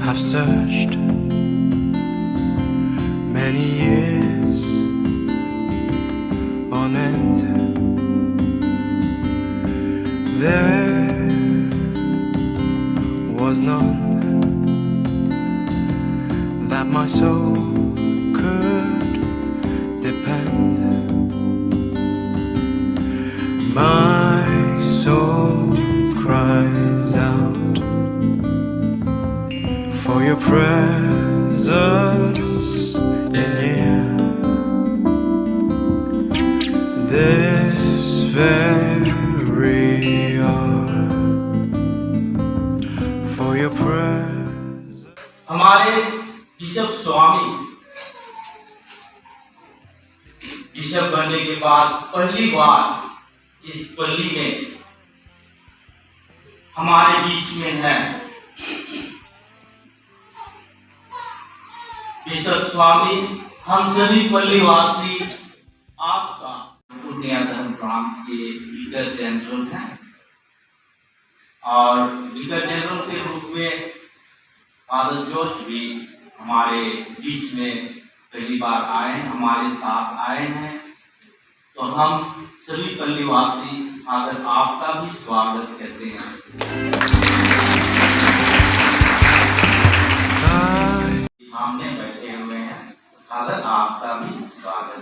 I've searched many years on end. There was none that my soul could depend. My soul cries out for your presence in here. This very hour, for your presence. हमारे bishop स्वामी bishop बनने के बाद पहली बार इस पल्ली में हमारे बीच में है। बिशप स्वामी, हम सभी पल्लीवासी आपका पुण्य धर्म प्रांत के लीडर जनरल हैं और लीडर जनरल के रूप में फादर जॉर्ज भी हमारे बीच में पहली बार आए, हमारे साथ आए हैं। तो हम सभी पल्लीवासी फादर आपका भी स्वागत करते हैं। सामने बैठे हुए हैं, फादर आपका भी स्वागत।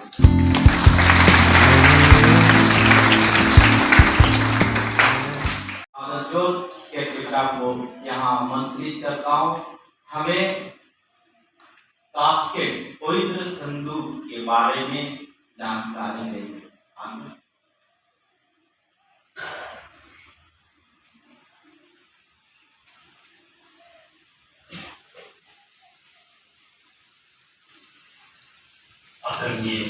फादर जॉर्ज के पिता को यहाँ आमंत्रित करता हूँ, हमें कास्केट पवित्र संदूक के बारे में जानकारी देंगे। आदरणीय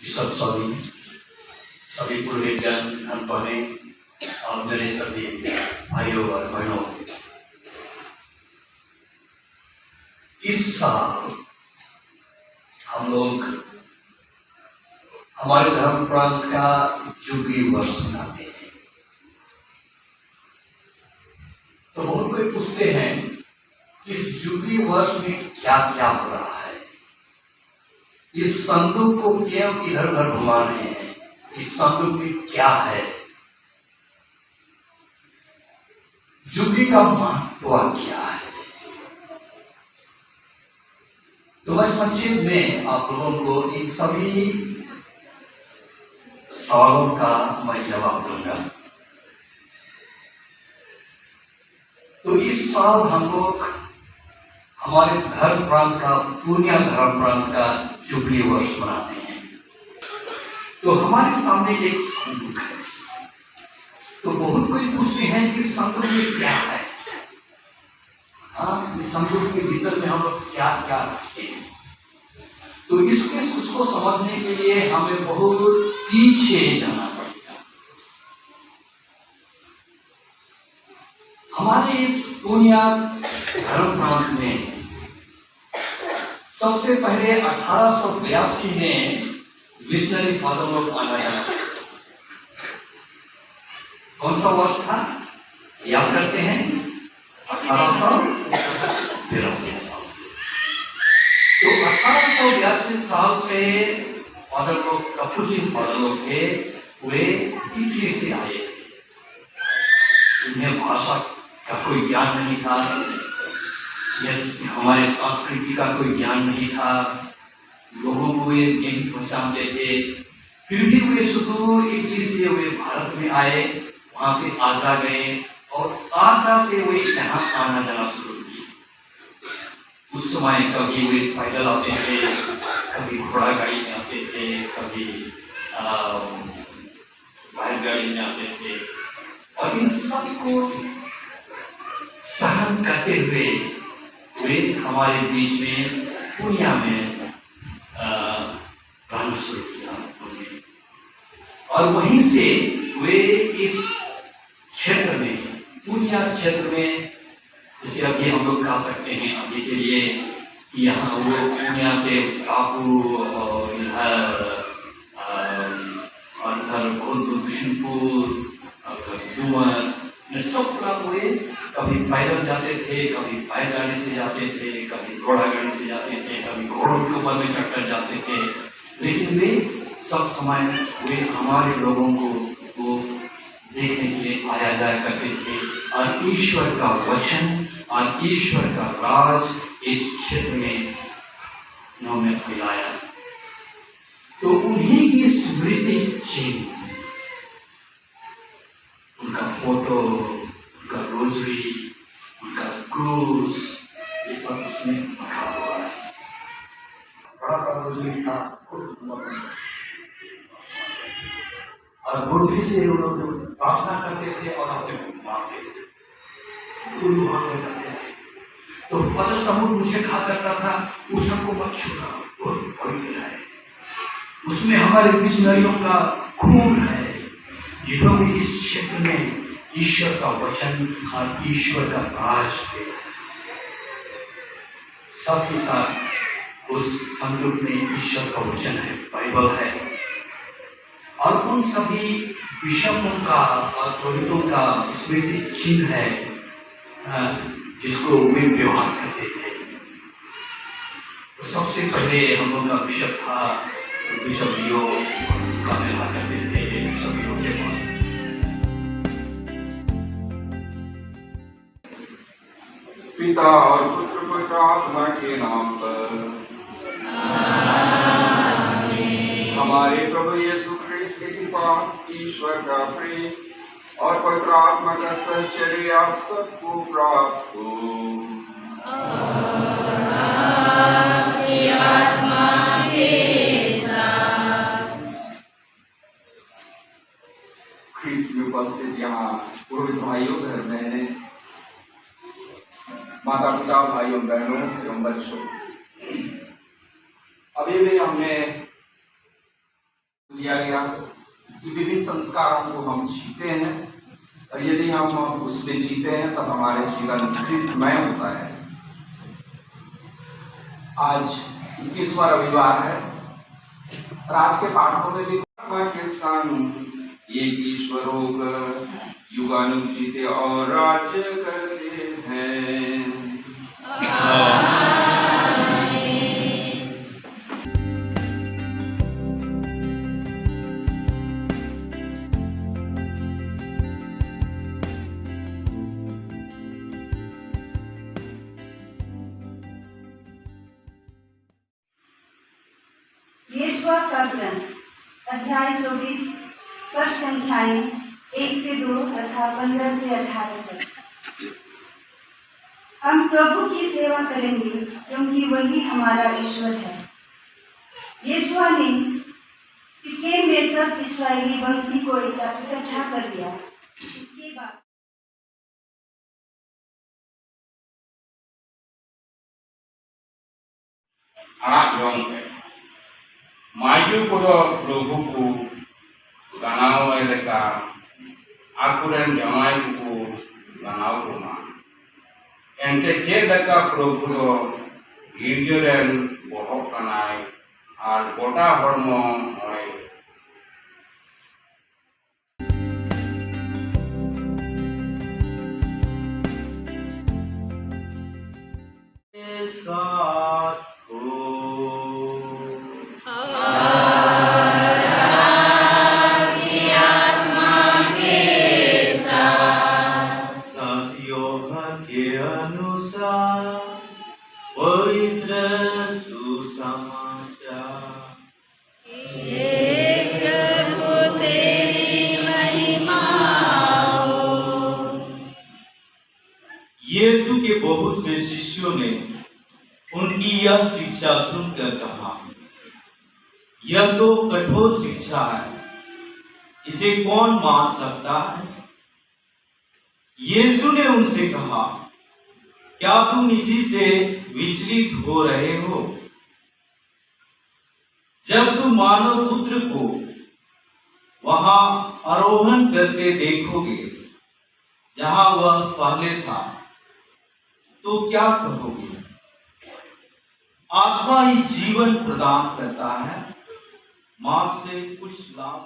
बिशप स्वामी, सभी पुरोहितगण, धर्मपत्नी और मेरे सभी भाइयों और बहनों, इस साल हम लोग हमारे धर्म प्रांत का जुबली वर्ष मनाते हैं। तो बहुत कोई पूछते हैं इस जुबली वर्ष में क्या क्या हो रहा है, इस संदूक को क्यों इधर उधर घुमा रहे हैं, इस संदूक में क्या है, जुबली का महत्व क्या है। तो मैं संक्षेप में आप लोगों को इन सभी सवालों का मैं जवाब दूंगा। तो इस साल हम लोग हमारे धर्म प्रांत का, पूर्णिया धर्म प्रांत का जुबली वर्ष मनाते हैं। तो हमारे सामने एक संदूक है। तो बहुत कोई पूछते हैं कि संदूक में क्या है। इस संदूक के भीतर में हम लोग क्या क्या रखते हैं। तो उसको समझने के लिए हमें बहुत पीछे जाना पड़ेगा। हमारे इस पूर्णिया धर्म प्रांत में सबसे पहले 1882 में मिशनरी फादर लोग आना जाना। कौन सा वर्ष था याद करते हैं? 1883। तो 1882 साल से फादर लोग, कपूचिन फादर लोग थे, वे इटली से आए। उन्हें भाषा का कोई ज्ञान नहीं था, हमारे संस्कृति का कोई ज्ञान नहीं था, लोगों को वे नहीं पहचानते थे। फिर भी वे सुदूर इटली से वे भारत में आए, वहां से आगरा गए और आगरा से वे यहाँ आना जाना शुरू किए। उस समय कभी वे पैदल आते थे, कभी घोड़ा गाड़ी में आते थे, कभी बैलगाड़ी में आते थे और इन सभी को सहन करते हुए वे हमारे बीच में पूर्णिया में रहना शुरू किया और वहीं से वे इस क्षेत्र में, पूर्णिया क्षेत्र में, जैसे अभी हम लोग कह सकते हैं अभी के लिए यहाँ वो पूर्णिया से काकू और इधर खुद बिशनपुर, सब पूरा हुए कभी पैदल जाते थे, कभी बैलगाड़ी से जाते थे, कभी घोड़ा गाड़ी से जाते थे, कभी घोड़ों के ऊपर में चढ़कर जाते थे, लेकिन वे सब समय वे हमारे लोगों को वो देखने के लिए आया जाया करते थे और ईश्वर का वचन और ईश्वर का राज इस क्षेत्र में उन्होंने फैलाया। तो उन्हीं की स्मृति चिन्ह, उनका फोटो, उनका रोजरी, उनका क्रूस, ये सब उसमें रखा हुआ है। बड़ा सा रोजरी था और रोजरी से वो लोग प्रार्थना करते थे और अपने मारते थे, करते थे। तो फल समूह मुझे कहा करता था, उस सबको मत छूना, बहुत पवित्र है, उसमें हमारे मिशनरियों का खून है, जिन्होंने इस क्षेत्र में ईश्वर का वचन और ईश्वर का राज दिया। सबके साथ उस संदूक में ईश्वर का वचन है, बाइबल है, और उन सभी बिशपों का और पुरोहितों का स्मृति चिन्ह है जिसको वे व्यवहार करते थे। तो सबसे पहले हम लोग का बिशप था, बिशप लियो का व्यवहार करते थे सभी लोग के पास। पिता और पुत्र पवित्र आत्मा के नाम पर हमारे प्रभु यीशु ख्रिस्त की कृपा, ईश्वर का प्रेम और पवित्र आत्मा का सहचर्य आप सबको प्राप्त हो। ख्रिस्त में उपस्थित यहाँ पुरोहित भाइयों, घर बहनें, माता पिता, भाइयों बहनों एवं बच्चों, अभी भी हमने लिया गया कि विभिन्न संस्कारों को हम जीते हैं और यदि हम उसमें जीते हैं तब हमारे जीवन ख्रिस्तमय होता है। आज 21वां रविवार है और आज के पाठों में भी आत्मा के संग एक ईश्वर होकर युगानुग जीते और राज्य करते हैं। यीशुआ का ग्रंथ अध्याय 24 पद संख्याएं 1 से 2 तथा 15 से 18 तक। हम प्रभु की सेवा करेंगे क्योंकि वही हमारा ईश्वर है। यीशुआ ने सिक्केम में सब इस्राएली वंशी को इकट्ठा कर दिया। इसके बाद anak yongke maju kodo probuku ganao eleka akuren jamai buku ganao roma ente chedaka probudo girjoren bohok kanai ar gota hormo oi साथ हो। साथियों के अनुसार पवित्र सुसमाचार। यीशु के बहुत से शिष्यों ने उनकी यह शिक्षा सुनकर कहा, यह तो कठोर शिक्षा है, इसे कौन मान सकता है? यीशु ने उनसे कहा, क्या तुम इसी से विचलित हो रहे हो? जब तुम मानव पुत्र को वहां आरोहण करते देखोगे जहां वह पहले था, तो क्या कहोगे? आत्मा ही जीवन प्रदान करता है, मांस से कुछ लाभ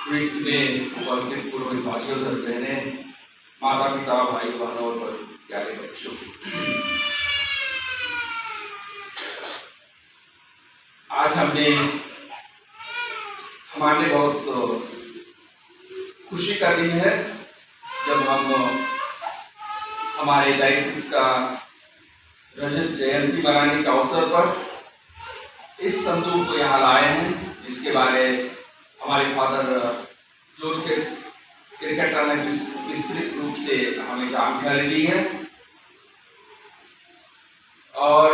क्रिस्त में उपस्थित पुरोहित भाइयों और बहनें, माता पिता, भाई बहनों और प्यारे बच्चों, आज हमारे लिए बहुत खुशी का दिन है जब हम हमारे डायसिस का रजत जयंती मनाने के अवसर पर इस संदूक को यहाँ लाए हैं, जिसके बारे हमारे फादर जॉर्ज क्रिकेटर ने विस्तृत रूप से हमें जानकारी दी है। और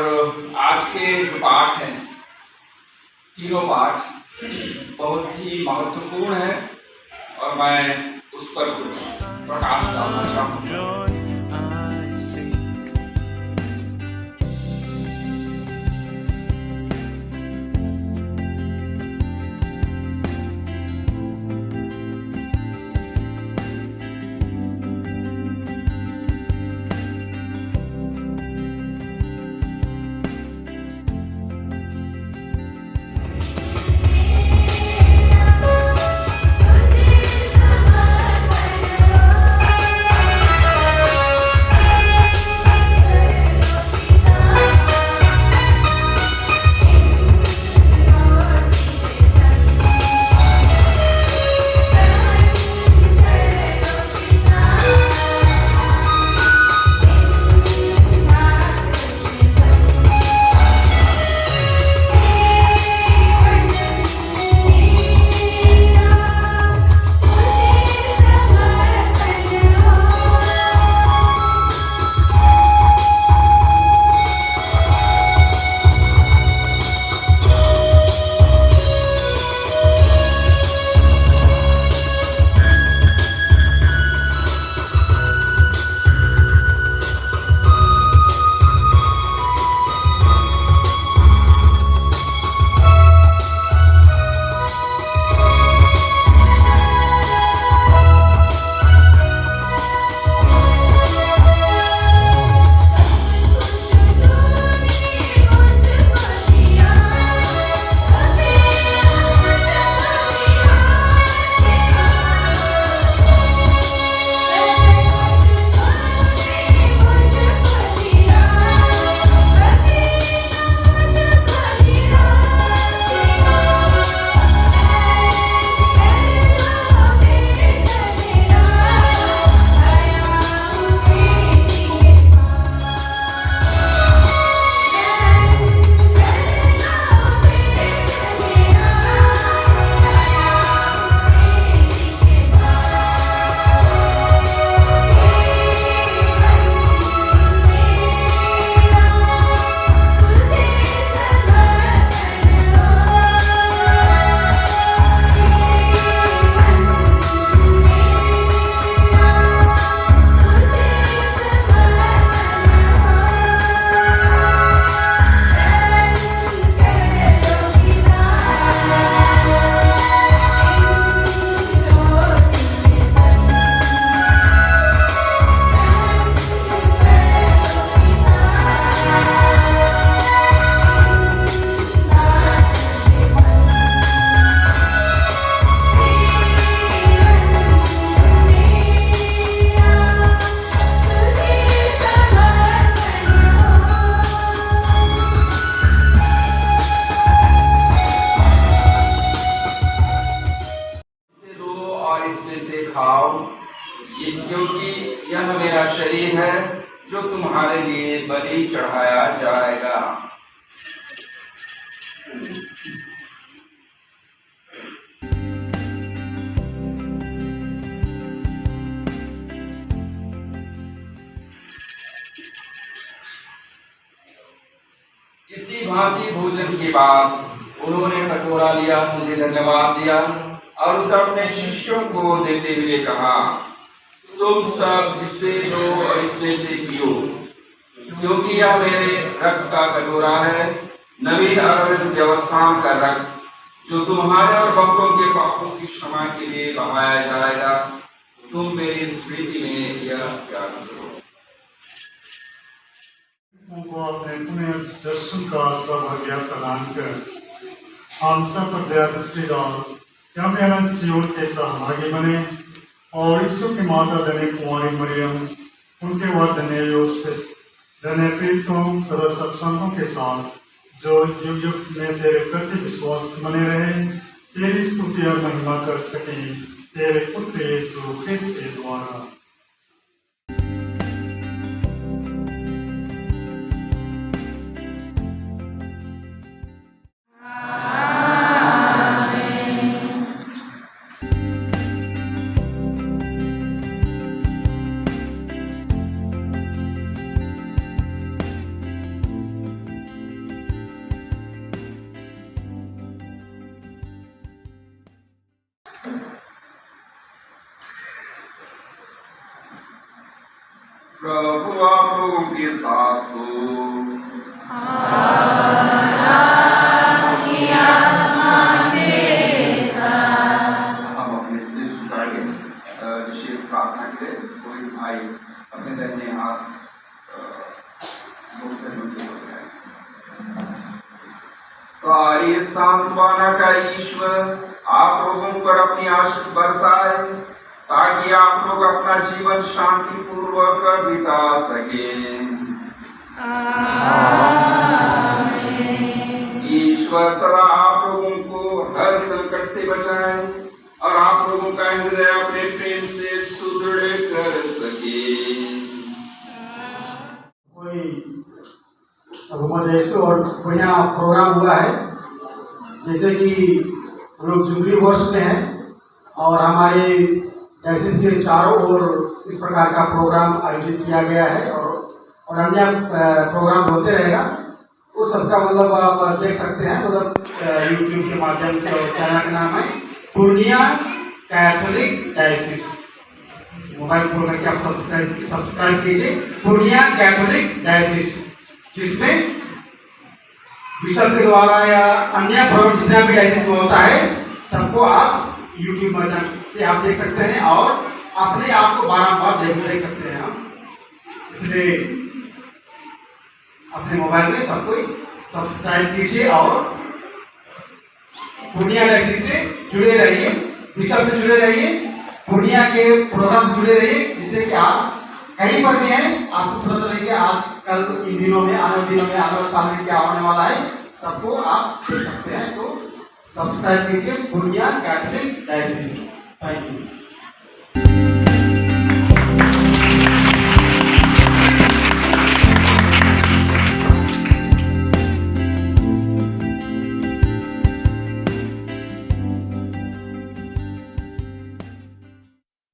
आज के जो पाठ हैं, तीनों पाठ बहुत ही महत्वपूर्ण है और मैं उस पर कुछ प्रकाश डालना चाहूँगा। joy I seek. क्योंकि यह मेरा शरीर है जो तुम्हारे लिए बलि चढ़ाया जाएगा। इसी भांति भोजन के बाद उन्होंने कटोरा लिया, मुझे धन्यवाद दिया और उसे अपने शिष्यों को देते हुए कहा, तुम सब इससे लो और इसमें से पियो, क्योंकि यह मेरे रक्त का कटोरा है, नवीन और व्यवस्थान का रक्त, जो तुम्हारे और बहुतों के पापों की क्षमा के लिए बहाया जाएगा। तुम मेरी स्मृति में यह त्याग करो। उनको अपने पुण्य दर्शन का सौभाग्य प्रदान कर हम सब पर दया दृष्टि डाल क्या वे अनंत सियोन के सहभागी बने और यीशु की माता धन्य कुंवारी मरियम, उनके वह धन्य योसेफ, धन्य प्रीतों तथा सत्संगों के साथ जो युग युग में तेरे प्रति विश्वास बने रहे, तेरी स्तुति और महिमा कर सके तेरे पुत्र यीशु ख्रिस्त के द्वारा। प्रभु आप लोगों के साथ हो। हम अपने सिर झुकाएंगे विशेष प्रार्थना के लिए। कोई भाई अपने दाहिने हाथ मुख करने के लिए है। सारे सांत्वना का ईश्वर आप लोगों पर अपनी आशीष बरसाए, ताकि आप लोग अपना जीवन शांति पूर्वक बिता सके। ईश्वर सदा आप लोगों को हर संकट से बचाए और आप लोगों का हृदय अपने प्रेम से सुदृढ़ कर सके। कोई और बढ़िया प्रोग्राम हुआ है, जैसे कि हम लोग जुबली वर्ष में हैं और हमारे डायसिस के चारों ओर इस प्रकार का प्रोग्राम आयोजित किया गया है और अन्य प्रोग्राम होते रहेगा। उस सबका मतलब आप देख सकते हैं, मतलब यूट्यूब के माध्यम से, और चैनल का नाम है पूर्णिया कैथोलिक डायसिस। मोबाइल खोल करके आप सब्सक्राइब कीजिए पूर्णिया कैथोलिक डायसिस, जिसमें बिशप के द्वारा या अन्य प्रोग्राम जितना भी डायसिस में होता है सबको आप यूट्यूब माध्यम से आप देख सकते हैं और अपने आप को बार-बार देख सकते हैं। हम इसलिए अपने मोबाइल में सबको सब्सक्राइब कीजिए और पूर्णिया डायसिस से जुड़े रहिए, बिशप से जुड़े रहिए, पूर्णिया के प्रोग्राम से जुड़े रहिए, जिससे कि आप कहीं पर भी हैं आपको पता चले कि आज कल इन दिनों में, आने वाले दिनों में, अगले साल में क्या होने वाला है, सबको आप देख सकते हैं। तो सब्सक्राइब कीजिए पूर्णिया कैथोलिक डायसिस।